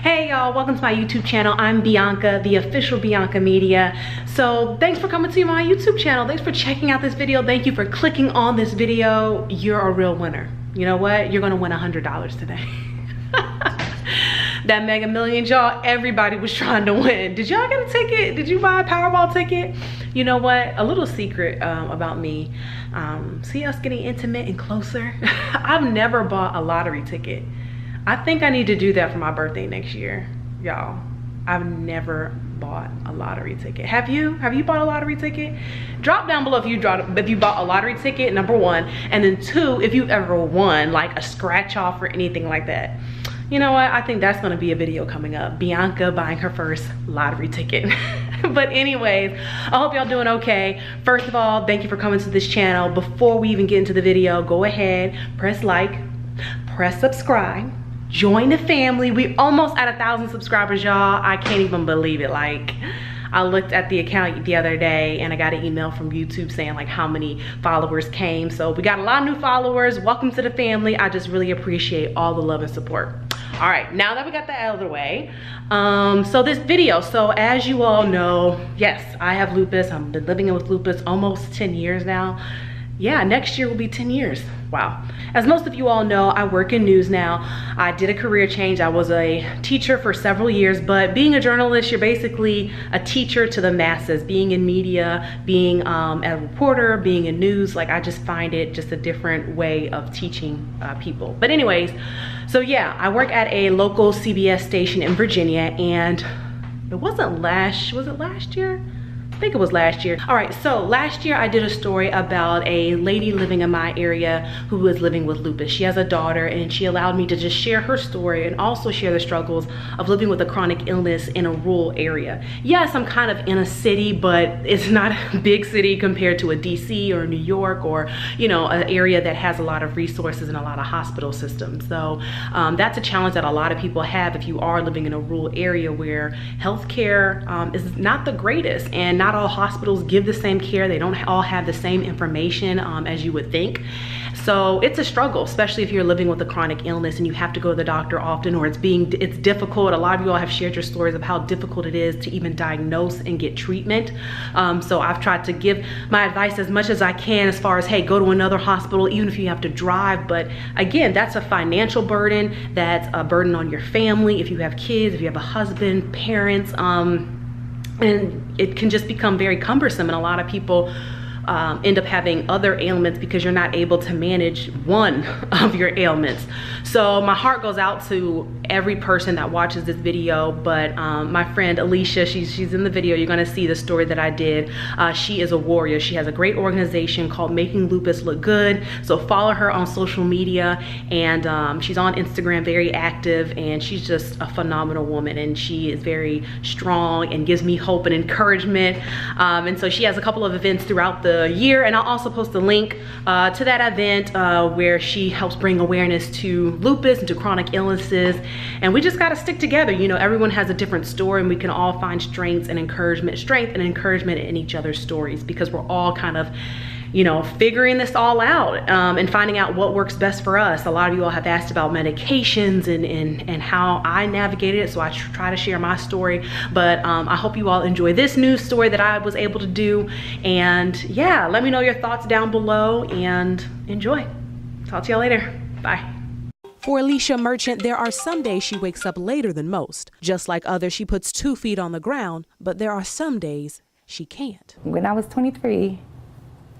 Hey y'all, welcome to my YouTube channel. I'm Bianca, the official Bianca Media. So thanks for coming to my YouTube channel. Thanks for checking out this video. Thank you for clicking on this video. You're a real winner. You know what? You're gonna win $100 today. That Mega Millions, y'all, everybody was trying to win. Did y'all get a ticket? Did you buy a Powerball ticket? You know what? A little secret about me. See us getting intimate and closer? I've never bought a lottery ticket. I think I need to do that for my birthday next year, y'all. I've never bought a lottery ticket. Have you? Have you bought a lottery ticket? Drop down below if you bought a lottery ticket, number one, and then two, if you've ever won like a scratch off or anything like that. You know what? I think that's gonna be a video coming up. Bianca buying her first lottery ticket. But anyways, I hope y'all doing okay. First of all, thank you for coming to this channel. Before we even get into the video, go ahead, press like, press subscribe. Join the family. We almost at 1,000 subscribers, y'all. I can't even believe it. Like, I looked at the account the other day and I got an email from YouTube saying like how many followers came. So we got a lot of new followers. Welcome to the family. I just really appreciate all the love and support. All right, now that we got that out of the way, so this video, so as you all know, yes, I have lupus. I've been living with lupus almost 10 years now. Yeah, next year will be 10 years. Wow. As most of you all know, I work in news now. I did a career change. I was a teacher for several years, but being a journalist, you're basically a teacher to the masses. Being in media, being a reporter, being in news, like I just find it just a different way of teaching people. But anyways, so yeah, I work at a local CBS station in Virginia, and it wasn't was it last year? I think it was last year. All right, so last year I did a story about a lady living in my area who was living with lupus. She has a daughter, and she allowed me to just share her story and also share the struggles of living with a chronic illness in a rural area. Yes, I'm kind of in a city, but it's not a big city compared to a DC or New York or, you know, an area that has a lot of resources and a lot of hospital systems. So that's a challenge that a lot of people have if you are living in a rural area where healthcare is not the greatest, and not all hospitals give the same care. They don't all have the same information as you would think. So it's a struggle, especially if you're living with a chronic illness and you have to go to the doctor often, or it's difficult. A lot of you all have shared your stories of how difficult it is to even diagnose and get treatment. So I've tried to give my advice as much as I can as far as, hey, go to another hospital, even if you have to drive. But again, that's a financial burden. That's a burden on your family. If you have kids, if you have a husband, parents, and it can just become very cumbersome, and a lot of people end up having other ailments because you're not able to manage one of your ailments. So my heart goes out to every person that watches this video, but my friend Alyshia, she's in the video. You're gonna see the story that I did. She is a warrior. She has a great organization called Making Lupus Look Good. So follow her on social media, and she's on Instagram, very active, and she's just a phenomenal woman, and she is very strong and gives me hope and encouragement. And so she has a couple of events throughout the year, and I'll also post a link to that event where she helps bring awareness to lupus and to chronic illnesses. And we just got to stick together. You know, everyone has a different story, and we can all find strength and encouragement in each other's stories, because we're all kind of, you know, figuring this all out and finding out what works best for us. A lot of you all have asked about medications and how I navigated it, so I try to share my story. But I hope you all enjoy this news story that I was able to do. And yeah, let me know your thoughts down below, and enjoy. Talk to y'all later. Bye. For Alyshia Merchant, there are some days she wakes up later than most. Just like others, she puts 2 feet on the ground, but there are some days she can't. When I was 23,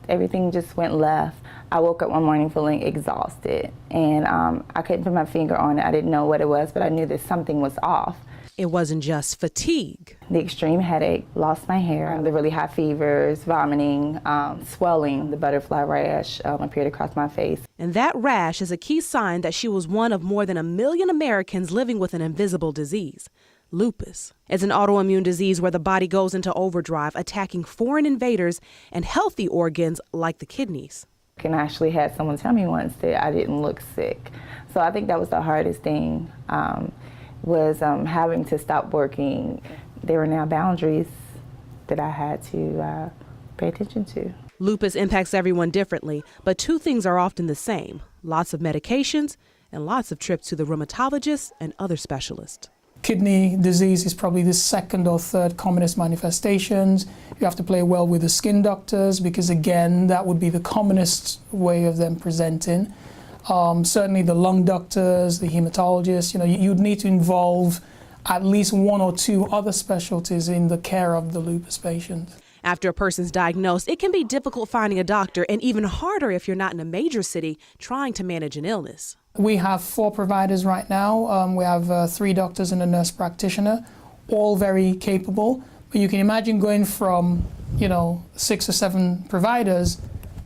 everything just went left. I woke up one morning feeling exhausted, and I couldn't put my finger on it. I didn't know what it was, but I knew that something was off. It wasn't just fatigue. The extreme headache, lost my hair, the really high fevers, vomiting, swelling, the butterfly rash appeared across my face. And that rash is a key sign that she was one of more than 1 million Americans living with an invisible disease. Lupus. It's an autoimmune disease where the body goes into overdrive, attacking foreign invaders and healthy organs like the kidneys. And I actually had someone tell me once that I didn't look sick. So I think that was the hardest thing, was having to stop working. There were now boundaries that I had to pay attention to. Lupus impacts everyone differently, but 2 things are often the same: lots of medications and lots of trips to the rheumatologist and other specialists. Kidney disease is probably the second or third commonest manifestations. You have to play well with the skin doctors because, again, that would be the commonest way of them presenting. Certainly the lung doctors, the hematologists, you'd need to involve at least one or two other specialties in the care of the lupus patient. After a person's diagnosed, it can be difficult finding a doctor and even harder if you're not in a major city trying to manage an illness. We have 4 providers right now. We have 3 doctors and a nurse practitioner, all very capable. But you can imagine going from, 6 or 7 providers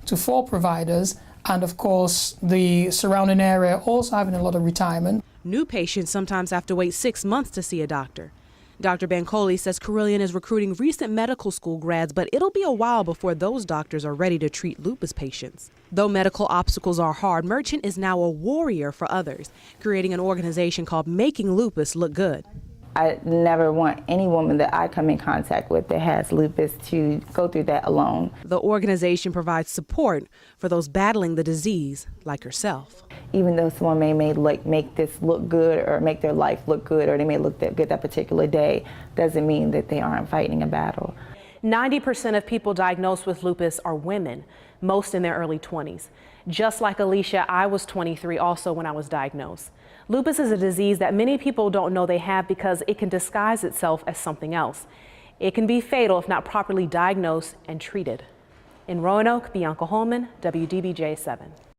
to 4 providers, and of course the surrounding area also having a lot of retirement. New patients sometimes have to wait 6 months to see a doctor. Dr. Bancoli says Carilion is recruiting recent medical school grads, but it'll be a while before those doctors are ready to treat lupus patients. Though medical obstacles are hard, Merchant is now a warrior for others, creating an organization called Making Lupus Look Good. I never want any woman that I come in contact with that has lupus to go through that alone. The organization provides support for those battling the disease like herself. Even though someone may make this look good or make their life look good, or they may look good that particular day, doesn't mean that they aren't fighting a battle. 90% of people diagnosed with lupus are women, most in their early 20s. Just like Alyshia, I was 23 also when I was diagnosed. Lupus is a disease that many people don't know they have because it can disguise itself as something else. It can be fatal if not properly diagnosed and treated. In Roanoke, Bianca Holman, WDBJ 7.